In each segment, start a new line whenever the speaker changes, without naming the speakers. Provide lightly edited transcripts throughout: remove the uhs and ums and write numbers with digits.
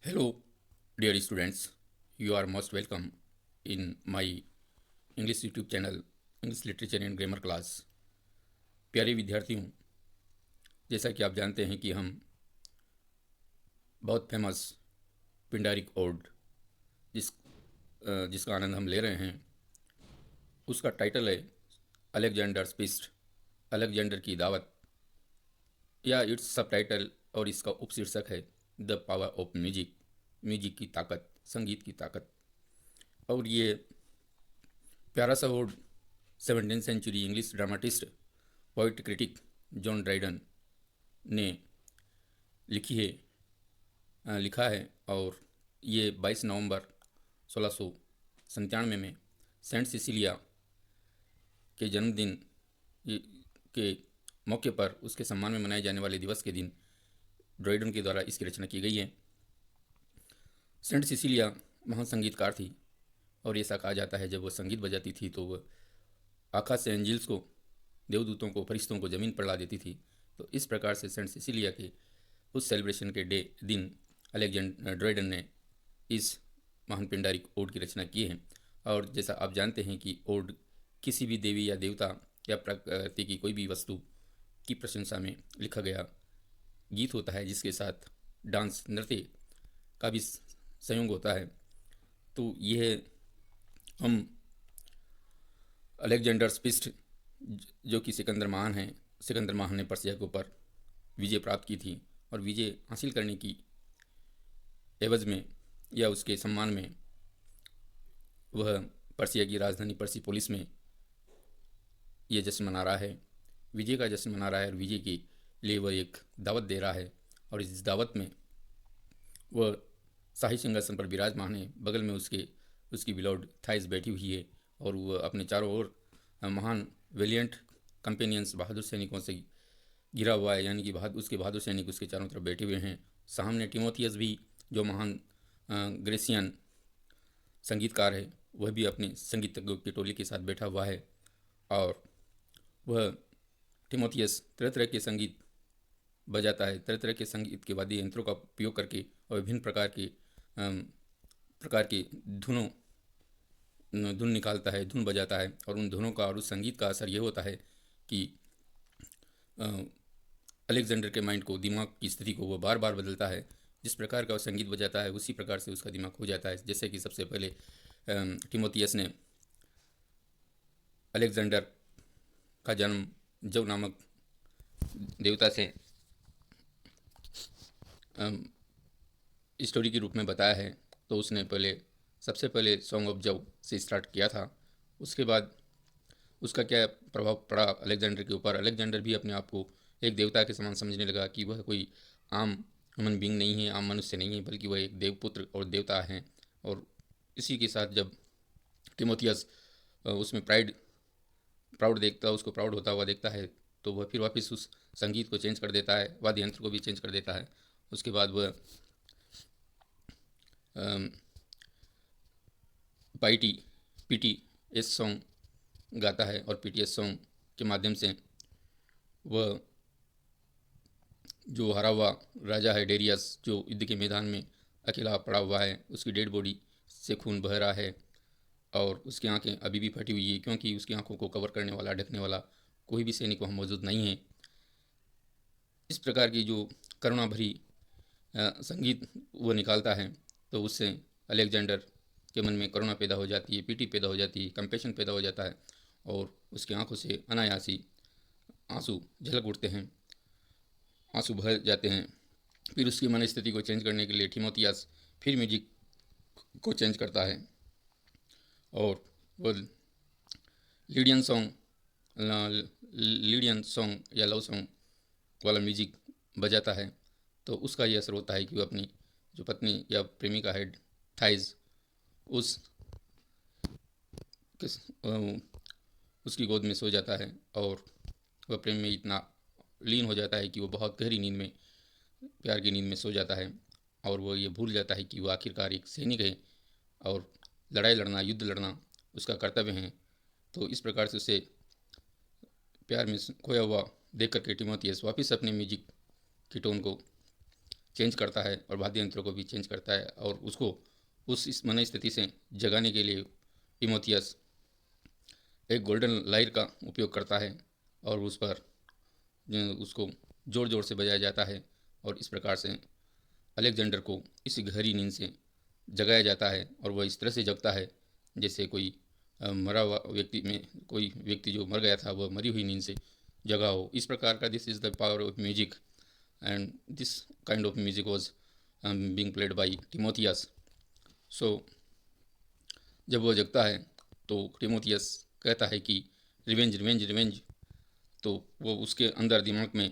Hello, dear students. You are most welcome in my English YouTube channel, English Literature and Grammar class. प्यारे विद्यार्थियों, जैसा कि आप जानते हैं कि हम बहुत फेमस पिंडारिक ओड जिसका आनंद हम ले रहे हैं, उसका टाइटल है अलेक्जेंडर स्पीच, अलेक्जेंडर की दावत, या इट्स सब टाइटल और इसका उपशीर्षक है the power of music, music की ताकत, संगीत की ताकत। और ये प्यारा सा word 17th century English dramatist, poet critic John Dryden ने लिखा है। और ये 22 नवंबर 1697 में सेंट सिसिलिया के जन्मदिन के मौके पर उसके सम्मान में मनाए जाने वाले दिवस के दिन ड्राइडन के द्वारा इसकी रचना की गई है। सेंट सिसिलिया महान संगीतकार थी और ऐसा कहा जाता है जब वो संगीत बजाती थी तो वह आकाश से एंजल्स को, देवदूतों को, फरिश्तों को ज़मीन पर ला देती थी। तो इस प्रकार से सेंट सिसिलिया के उस सेलिब्रेशन के दिन अलेक्जेंडर ड्राइडन ने इस महान पिंडारिक ओड की रचना की है। और जैसा आप जानते हैं कि ओड किसी भी देवी या देवता या प्रकृति की कोई भी वस्तु की प्रशंसा में लिखा गया गीत होता है, जिसके साथ डांस, नृत्य का भी संयोग होता है। तो यह हम अलेक्जेंडर स्पीच, जो कि सिकंदर महान है, सिकंदर महान ने पर्सिया के ऊपर विजय प्राप्त की थी और विजय हासिल करने की एवज में या उसके सम्मान में वह पर्सिया की राजधानी पर्सिपोलिस में ये जश्न मना रहा है, विजय का जश्न मना रहा है। और विजय के लिए वह एक दावत दे रहा है और इस दावत में वह शाही सिंहासन पर विराजमान है। बगल में उसकी बिलोड थाइस बैठी हुई है और वह अपने चारों ओर महान वेलियंट कंपेनियंस, बहादुर सैनिकों से घिरा हुआ है, यानी कि उसके बहादुर सैनिक उसके चारों तरफ बैठे हुए हैं। सामने टिमोथियस भी, जो महान ग्रेसियन संगीतकार है, वह भी अपने संगीतज्ञों की टोली के साथ बैठा हुआ है। और वह टिमोथियस तरह तरह के संगीत बजाता है, तरह तरह के संगीत के वाद्य यंत्रों का उपयोग करके और विभिन्न प्रकार की धुन निकालता है, धुन बजाता है। और उन धुनों का और उस संगीत का असर यह होता है कि अलेक्जेंडर के माइंड को, दिमाग की स्थिति को वो बार बार बदलता है। जिस प्रकार का वो संगीत बजाता है उसी प्रकार से उसका दिमाग हो जाता है। जैसे कि सबसे पहले टिमोथियस ने अलेक्जेंडर का जन्म जव नामक देवता से स्टोरी के रूप में बताया है। तो उसने सबसे पहले सॉन्ग ऑफ जव से स्टार्ट किया था। उसके बाद उसका क्या प्रभाव पड़ा अलेक्जेंडर के ऊपर, अलेक्जेंडर भी अपने आप को एक देवता के समान समझने लगा कि वह कोई आम ह्यूमन बींग नहीं है, आम मनुष्य नहीं है, बल्कि वह एक देवपुत्र और देवता हैं। और इसी के साथ जब टिमोथियस उसमें प्राउड देखता है, उसको प्राउड होता हुआ देखता है, तो वह फिर वापस उस संगीत को चेंज कर देता है, वाद्य यंत्र को भी चेंज कर देता है। उसके बाद वह पाईटी पीटी एस सॉन्ग गाता है और पीटीएस सॉन्ग के माध्यम से वह जो हरा हुआ राजा है डेरियस, जो युद्ध के मैदान में अकेला पड़ा हुआ है, उसकी डेड बॉडी से खून बह रहा है और उसकी आंखें अभी भी फटी हुई है, क्योंकि उसकी आंखों को कवर करने वाला, ढकने वाला कोई भी सैनिक वहाँ मौजूद नहीं है। इस प्रकार की जो करुणा भरी संगीत वो निकालता है, तो उससे अलेक्जेंडर के मन में करुणा पैदा हो जाती है, पीटी पैदा हो जाती है, कंपेशन पैदा हो जाता है और उसकी आंखों से अनायासी आंसू झलक उठते हैं, आंसू बह जाते हैं। फिर उसकी मन स्थिति को चेंज करने के लिए टिमोथियस फिर म्यूजिक को चेंज करता है और वो लीडियन सॉन्ग या लव सॉन्ग वाला म्यूजिक बजाता है। तो उसका ये असर होता है कि वो अपनी जो पत्नी या प्रेमिका है थाइज, उस उसकी गोद में सो जाता है और वह प्रेम में इतना लीन हो जाता है कि वो बहुत गहरी नींद में, प्यार की नींद में सो जाता है और वो ये भूल जाता है कि वो आखिरकार एक सैनिक है और लड़ाई लड़ना, युद्ध लड़ना उसका कर्तव्य है। तो इस प्रकार से उसे प्यार में खोया हुआ देख करके टिमोथियस वापस अपने म्यूजिक की टोन को चेंज करता है और वाद्य यंत्रों को भी चेंज करता है और उसको उस इस मन स्थिति से जगाने के लिए टिमोथियस एक गोल्डन लाइर का उपयोग करता है और उस पर उसको ज़ोर ज़ोर से बजाया जाता है और इस प्रकार से अलेक्जेंडर को इस गहरी नींद से जगाया जाता है और वह इस तरह से जगता है जैसे कोई मरा हुआ व्यक्ति में कोई व्यक्ति जो मर गया था वह मरी हुई नींद से जगा हो। इस प्रकार का this is the power of music and this kind of music was being played by Timotheus. So जब वह जगता है तो टिमोथियस कहता है कि रिवेंज रिवेंज रिवेंज। तो वो उसके अंदर दिमाग में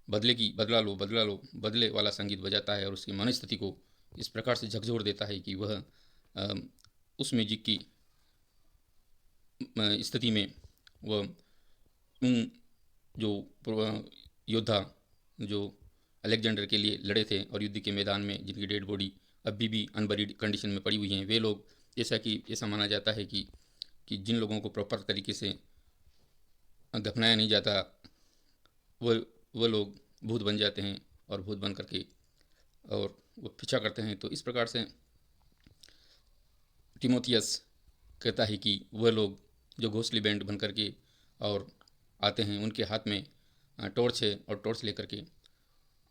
बदला लो बदले वाला संगीत बजाता है और उसकी मनस्थिति को इस प्रकार से झकझोर देता है कि वह उस म्यूजिक की स्थिति में वह उन जो योद्धा जो अलेक्जेंडर के लिए लड़े थे और युद्ध के मैदान में जिनकी डेड बॉडी अभी भी अनबरीड कंडीशन में पड़ी हुई हैं, वे लोग जैसा कि ऐसा माना जाता है कि जिन लोगों को प्रॉपर तरीके से दफनाया नहीं जाता वो लोग भूत बन जाते हैं और भूत बन करके और वो पीछा करते हैं। तो इस प्रकार से टिमोथियस कहता है कि वह लोग जो घोंसली बैंड बन करके और आते हैं उनके हाथ में टॉर्च है और टॉर्च लेकर के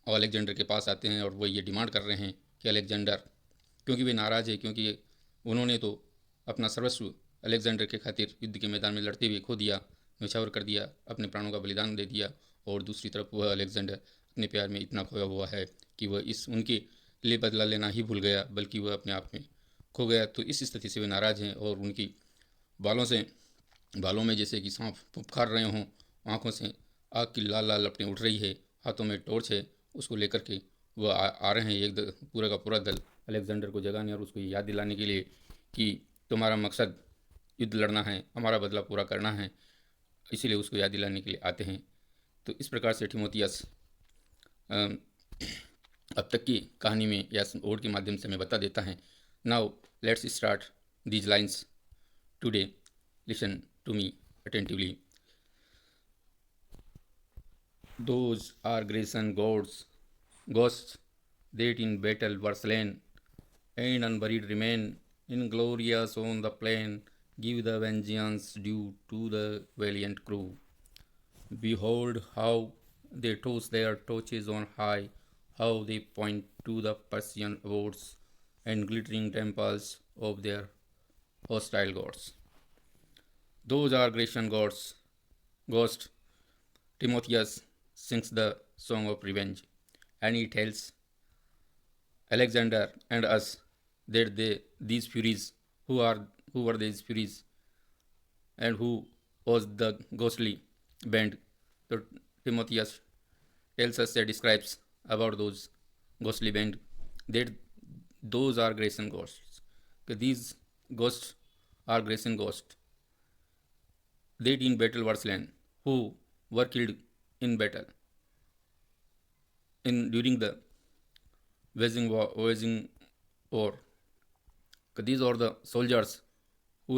और अलेक्जेंडर के पास आते हैं और वो ये डिमांड कर रहे हैं कि अलेक्जेंडर, क्योंकि वे नाराज़ है क्योंकि उन्होंने तो अपना सर्वस्व अलेक्जेंडर के खातिर युद्ध के मैदान में लड़ते हुए खो दिया, न्यौछावर कर दिया, अपने प्राणों का बलिदान दे दिया। और दूसरी तरफ वह अलेक्जेंडर अपने प्यार में इतना खोया हुआ है कि वह इस उनके लिए बदला लेना ही भूल गया, बल्कि वह अपने आप में खो गया। तो इस स्थिति से वे नाराज़ हैं और उनकी बालों में जैसे कि सांप फुफकार रहे हों, आँखों से आग की लाल लाल लपटें उठ रही है, हाथों में टॉर्च है, उसको लेकर के वह आ रहे हैं पूरा का पूरा दल अलेक्जेंडर को जगाने और उसको याद दिलाने के लिए कि तुम्हारा मकसद युद्ध लड़ना है, हमारा बदला पूरा करना है, इसीलिए उसको याद दिलाने के लिए आते हैं। तो इस प्रकार से टिमोथियस अब तक की कहानी में या ओड के माध्यम से हमें बता देता है। Now let's start these lines today, listen to me attentively. Those are Grecian ghosts that in battle were slain, and unburied remain, inglorious on the plain. Give the vengeance due to the valiant crew. Behold how they toss their torches on high, how they point to the Persian abodes and glittering temples of their hostile gods. Those are Grecian ghosts. Timotheus sings the song of revenge, and he tells Alexander and us that these furies, who were these furies, and who was the ghostly band. So Timotheus tells us and describes about those ghostly band that those are Grecian ghosts. These ghosts are Grecian ghosts that in battle were slain, who were killed in battle in during the waging war. These are the soldiers who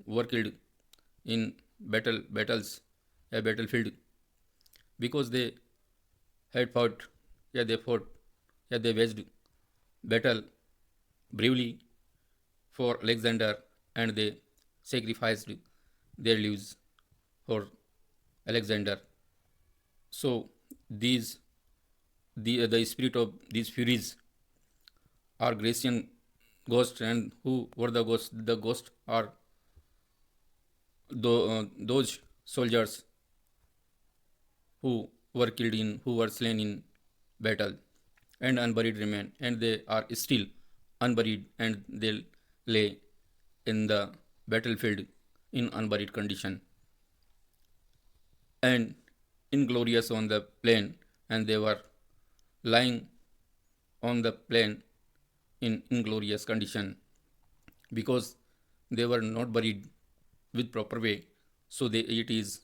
were killed in battles, a battlefield, because they had fought, they waged battle bravely for Alexander, and they sacrificed their lives for Alexander. So these the spirit of these furies are Grecian ghosts, and who were the ghosts? The ghosts are those soldiers who were slain in battle and unburied remain, and they are still unburied, and they lay in the battlefield in unburied condition and inglorious on the plain, and they were lying on the plain in inglorious condition because they were not buried with proper way. So it is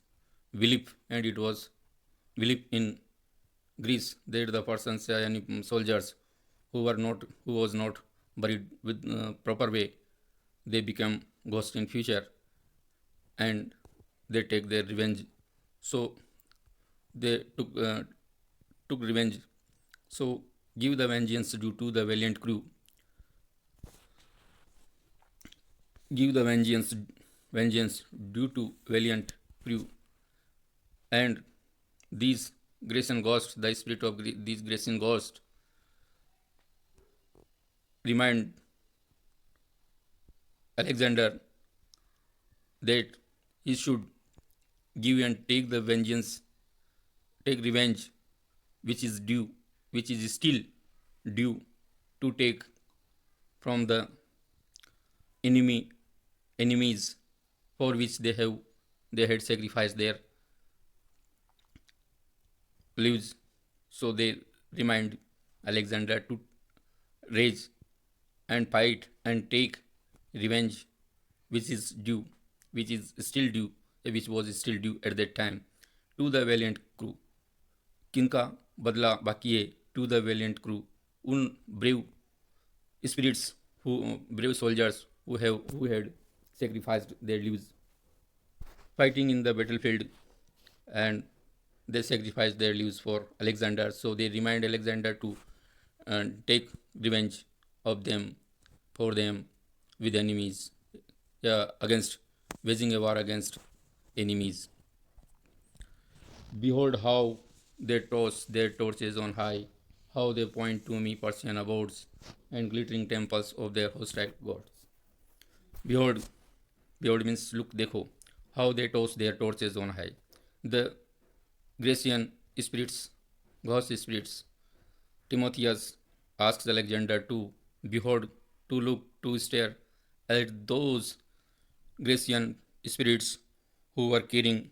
belief, and it was belief in Greece that the persons, any soldiers who was not buried with proper way, they become ghosts in future, and they take their revenge. So they took revenge. So give the vengeance due to the valiant crew. Give the vengeance due to valiant crew. And these Grecian ghosts, the spirit of these Grecian ghosts, remind Alexander that he should give and take the vengeance, take revenge, which is due, which is still due to take from the enemies for which they had sacrificed their lives. So they remind Alexander to rage and fight and take revenge, which is due, which is still due, which was still due at that time to the valiant crew. किनका बदला बाकी है? To the valiant crew, उन brave spirits, who brave soldiers who had sacrificed their lives fighting in the battlefield, and they sacrificed their lives for Alexander. So they remind Alexander to take revenge of them, for them, with enemies, against waging a war against enemies. Behold how they toss their torches on high, how they point to me Persian abodes and glittering temples of their hostile gods. Behold, behold means look, dekho, how they toss their torches on high. The Grecian spirits, ghost spirits, Timotheus asks Alexander to behold, to look, to stare at those Grecian spirits who were carrying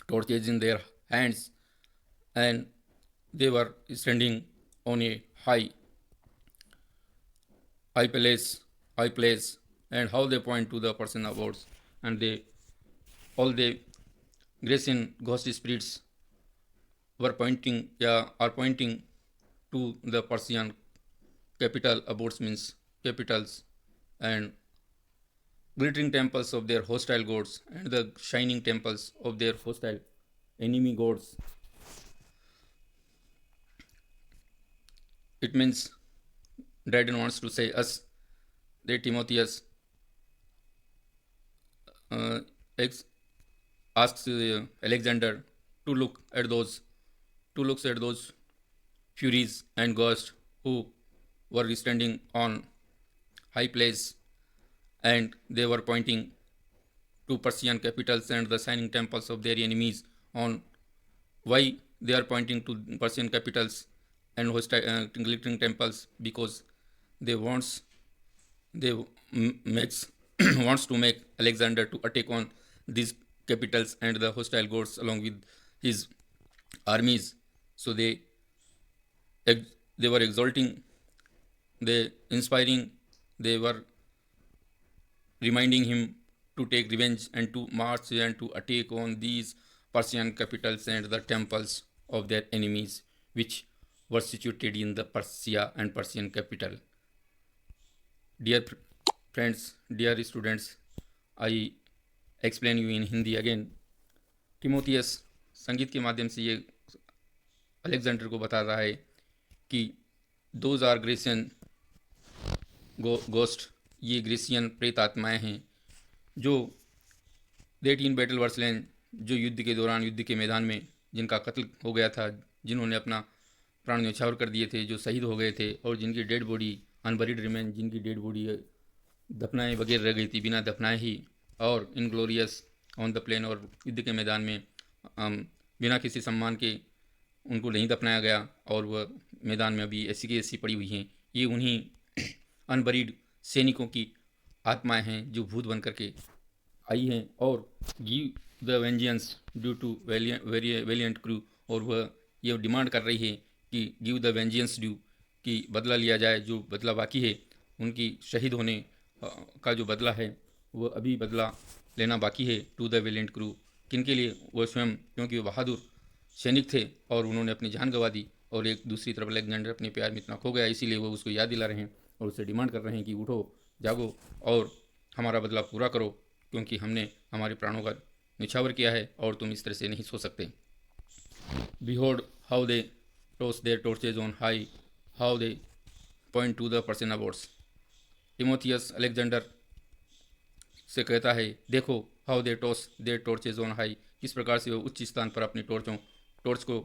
torches in their hands, and they were standing on a high place, and how they point to the Persian abodes, and all the Grecian ghost spirits were pointing, are pointing to the Persian capital. Abodes means capitals, and glittering temples of their hostile gods, and the shining temples of their hostile enemy gods. It means Dryden wants to say us that Timotheus asks Alexander to look at those furies and ghosts who were standing on high place, and they were pointing to Persian capitals and the shining temples of their enemies. On why they are pointing to Persian capitals and glittering temples? Because they wants to make Alexander to attack on these capitals and the hostile gods along with his armies. So they were exalting, they inspiring, they were reminding him to take revenge and to march and to attack on these Persian capitals and the temples of their enemies, which were situated in the Persia and Persian capital. Dear friends, dear students, I explain you in Hindi again. Timotheus संगीत के माध्यम से ये Alexander को बता रहा है कि दोज आर ग्रेसियन गोस्ट, ये ग्रेसियन प्रेत आत्माएँ हैं जो देट इन बैटल वर्सलैंड, जो युद्ध के दौरान, युद्ध के मैदान में जिनका कत्ल हो गया था, जिन्होंने अपना प्राण न्यौछावर कर दिए थे, जो शहीद हो गए थे, और जिनकी डेड बॉडी अनबरीड रिमेन, जिनकी डेड बॉडी दफनाए बगैर रह गई थी, बिना दफनाए ही, और इनग्लोरियस ऑन द प्लेन, और युद्ध के मैदान में बिना किसी सम्मान के उनको नहीं दफनाया गया, और वह मैदान में अभी ऐसी की ऐसी पड़ी हुई हैं। ये उन्हीं अनबरीड सैनिकों की आत्माएं हैं जो भूत बन करके आई हैं, और give the vengeance due to valiant crew, और वह ये डिमांड कर रही है कि गिव द वेंजियंस ड्यू, कि बदला लिया जाए, जो बदला बाकी है, उनकी शहीद होने का जो बदला है वह अभी बदला लेना बाकी है। टू द वेलियंट क्रू, किन के लिए? वह स्वयं, क्योंकि वो बहादुर सैनिक थे और उन्होंने अपनी जान गंवा दी, और एक दूसरी तरफ अलेक्जेंडर अपने प्यार में इतना खो गया, इसीलिए वो उसको याद दिला रहे हैं और उससे डिमांड कर रहे हैं कि उठो, जागो और हमारा बदला पूरा करो, क्योंकि हमने हमारे प्राणों का निछावर किया है और तुम इस तरह से नहीं सो सकते। Behold how they toss their torches on high, how they point to the Persian abodes. Timotheus Alexander से कहता है, देखो how they toss their torches on high, किस प्रकार से वो उच्च स्थान पर अपनी टॉर्च को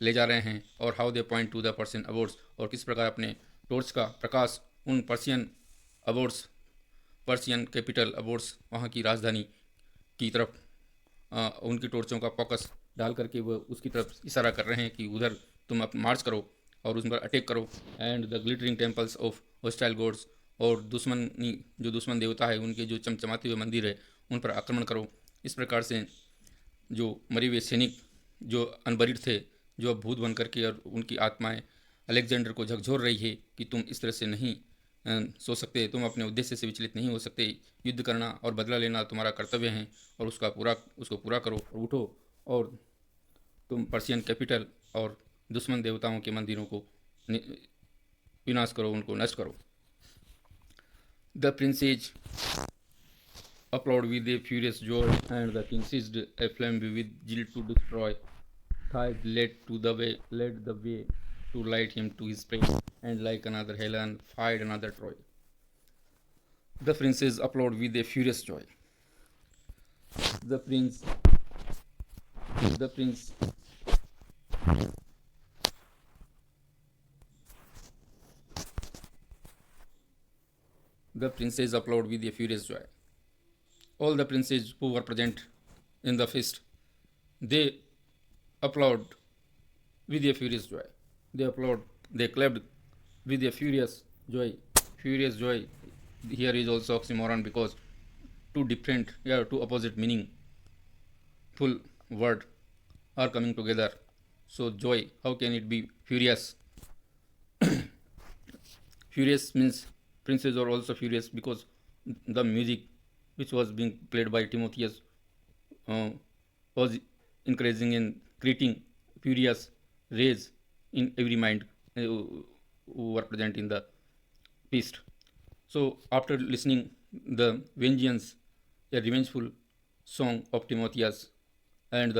ले जा रहे हैं, और how they point to the Persian abodes, और किस प्रकार अपने टॉर्च का प्रकाश उन Persian abodes, Persian capital abodes, वहाँ की राजधानी की तरफ उनकी टॉर्चों का फोकस डाल करके वह उसकी तरफ इशारा कर रहे हैं कि उधर तुम अब मार्च करो और उस पर अटैक करो। And the glittering temples of hostile gods, और दुश्मनी जो दुश्मन देवता है उनके जो चमचमाते हुए मंदिर है उन पर आक्रमण करो। इस प्रकार से जो मरे हुए सैनिक जो अनबरिड थे, जो अब भूत बन करके और उनकी आत्माएं अलेक्जेंडर को झकझोर रही है कि तुम इस तरह से नहीं सो सकते, तुम अपने उद्देश्य से विचलित नहीं हो सकते, युद्ध करना और बदला लेना तुम्हारा कर्तव्य है, और उसको पूरा करो और उठो, और तुम पर्शियन कैपिटल और दुश्मन देवताओं के मंदिरों को विनाश करो, उनको नष्ट करो। The princes applauded with a furious joy, and the king seized a flame with zeal to destroy. Thais led the way to light him to his prey, and like another Helen, fired another Troy. The princes applauded with a furious joy. The prince, the prince, the princes applauded with a furious joy. All the princes who were present in the feast, they applauded with a furious joy. They clapped with a furious joy. Furious joy here is also oxymoron, because two opposite meaning full word are coming together. So joy, how can it be furious? Furious means princes are also furious because the music which was being played by Timotheus uh, was encouraging and creating furious rage in every mind who were present in the feast. So after listening the vengeance, a revengeful song of Timotheus, and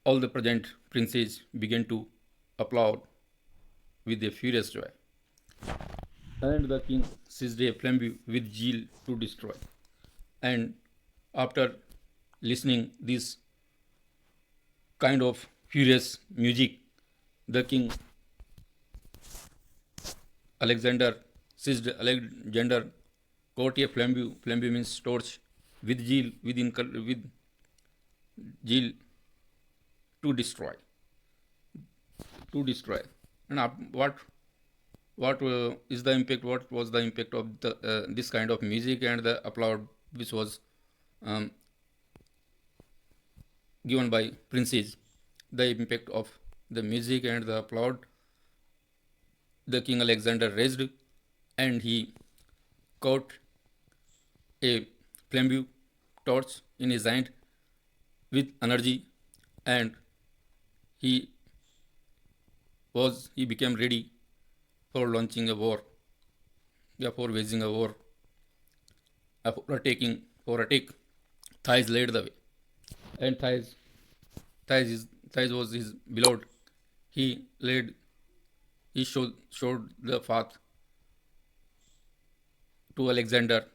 all the present princes began to applaud with a furious joy. And the king seized a flame with zeal to destroy. And after listening this kind of furious music, the king Alexander caught a flambeau. Flambeau means torch, with zeal, with zeal to destroy. To destroy. And what is the impact? What was the impact of the this kind of music and the applaud which was um, given by princes? The impact of the music and the applaud, the king Alexander raised, and he caught a flambeau torch in his hand with energy, and he became ready for launching a war, for waging a war, for attack. Thais led the way, and Thais was his beloved. He led, he showed the path to Alexander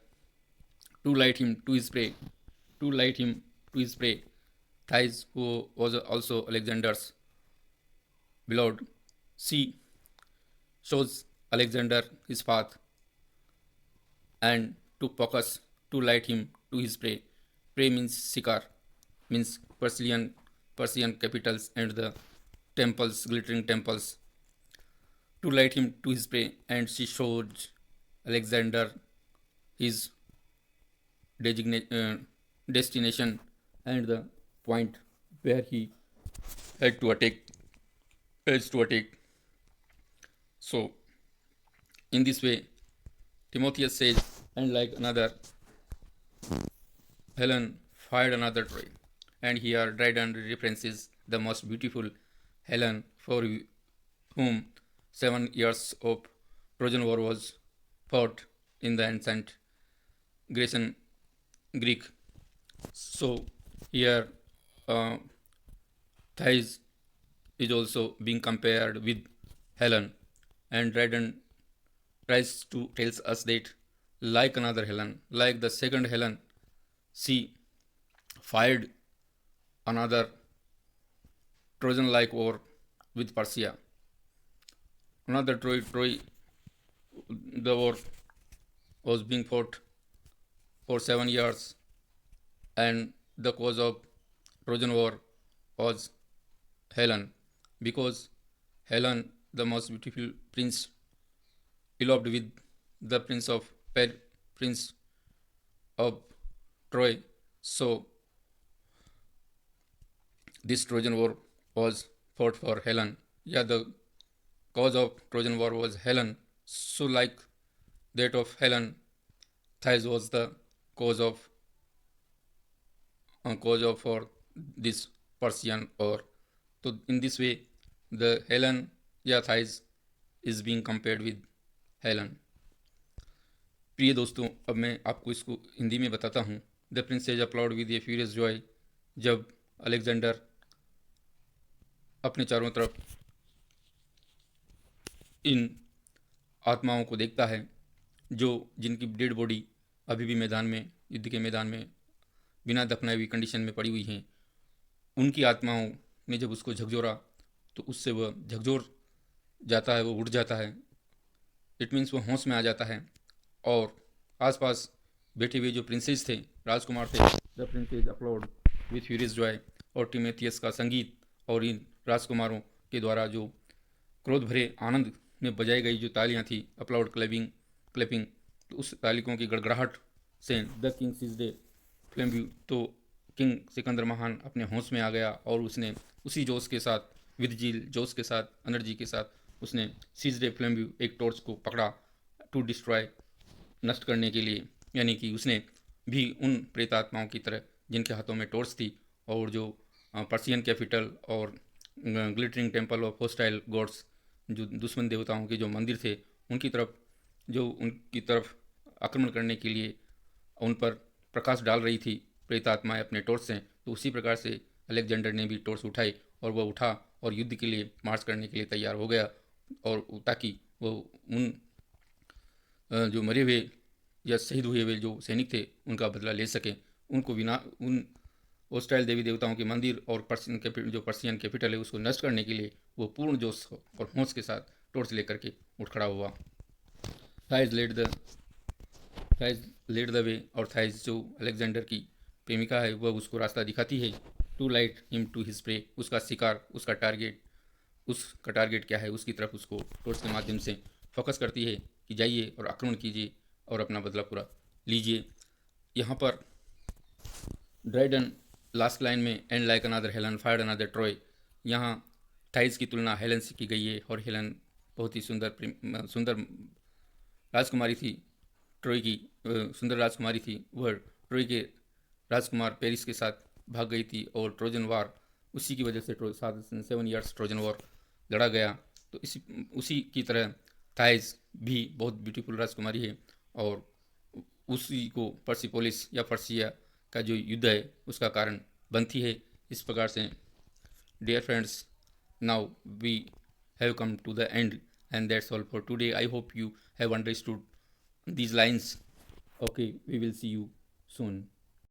to light him to his prey, to light him to his prey. Thais, who was also Alexander's beloved, she shows Alexander his path and to focus to light him to his prey. Prey means Sikar, means Persian capitals and the temples, glittering temples, to light him to his prey. And she showed Alexander his destination and the point where he had to attack. So, in this way, Timotheus says, and like another, Helen fired another Troy. And here Dryden references the most beautiful Helen, for whom 7 years of Trojan War was fought in the ancient Grecian Greek. So here Thais is also being compared with Helen, and Dryden tries to tells us that like another Helen, like the second Helen, she fired another Trojan-like war with Persia. Another Troy, the war was being fought for 7 years, and the cause of Trojan War was Helen, because Helen, the most beautiful prince, eloped with the prince of Troy. So this Trojan War was fought for Helen. Yeah, the cause of Trojan War was Helen. So like that of Helen, Thais was the cause of for this Persian war. So in this way, the Helen, या Thais is being compared with Helen. प्रिय दोस्तों, अब मैं आपको इसको हिंदी में बताता हूँ. The princes applaud with a furious joy. जब अलेक्जेंडर अपने चारों तरफ इन आत्माओं को देखता है जो जिनकी डेड बॉडी अभी भी मैदान में, युद्ध के मैदान में बिना दफनाई हुई कंडीशन में पड़ी हुई हैं, उनकी आत्माओं ने जब उसको झकझोरा तो उससे वह झकझोर जाता है, वो उठ जाता है. इट मीन्स वो होश में आ जाता है. और आसपास बैठे हुए जो प्रिंसेस थे, राजकुमार थे, the princes applaud with furious joy, और टिमेथियस का संगीत और इन राजकुमारों के द्वारा जो क्रोध भरे आनंद में बजाई गई जो तालियां थी, अपलॉड क्लैपिंग, तो उस तालियों की गड़गड़ाहट से the king seized a flambeau, तो किंग सिकंदर महान अपने होश में आ गया और उसने उसी जोश के साथ, विद जील, जोश के साथ, एनर्जी के साथ उसने सीज्ड ए फ्लेम व्यू, एक टॉर्च को पकड़ा, टू डिस्ट्रॉय, नष्ट करने के लिए. यानी कि उसने भी उन प्रेतात्माओं की तरह जिनके हाथों में टॉर्च थी और जो पर्सियन कैपिटल और glittering temple of hostile gods, जो दुश्मन देवताओं के जो मंदिर थे, उनकी तरफ आक्रमण करने के लिए उन पर प्रकाश डाल रही थी प्रेतात्माएं अपने टॉर्च से. तो उसी प्रकार से अलेक्जेंडर ने भी टॉर्च उठाई और वह उठा और युद्ध के लिए मार्च करने के लिए तैयार हो गया, और ताकि वो उन जो मरे हुए या शहीद हुए हुए जो सैनिक थे उनका बदला ले सकें. उनको बिना उन ओस्टाइल देवी देवताओं के मंदिर और पर्सियन कैपिटल है उसको नष्ट करने के लिए वो पूर्ण जोश और होश के साथ टॉर्च लेकर के उठ खड़ा हुआ. थाइज लेड द वे, और थाइज जो अलेक्जेंडर की प्रेमिका है वह उसको रास्ता दिखाती है. To light him to his prey, उसका शिकार, उसका टारगेट क्या है उसकी तरफ उसको टॉर्च के माध्यम से फोकस करती है कि जाइए और आक्रमण कीजिए और अपना बदला पूरा लीजिए. यहाँ पर ड्राइडन लास्ट लाइन में and like another Helen fired another Troy, यहाँ थाइज की तुलना हेलन से की गई है, और हेलन बहुत ही सुंदर राजकुमारी थी, ट्रॉय की सुंदर राजकुमारी थी. वह ट्रॉय के राजकुमार पेरिस के साथ भाग गई थी और ट्रोजन वार, उसी की वजह से 7 ईयर्स ट्रोजन वॉर लड़ा गया. तो उसी की तरह थाइज भी बहुत ब्यूटीफुल राजकुमारी है, और उसी को पर्सिपोलिस या पर्सिया का जो युद्ध है उसका कारण बनती है. इस प्रकार से dear friends, now we have come to the end, and that's all for today. I hope you have understood these lines. Okay, we will see you soon.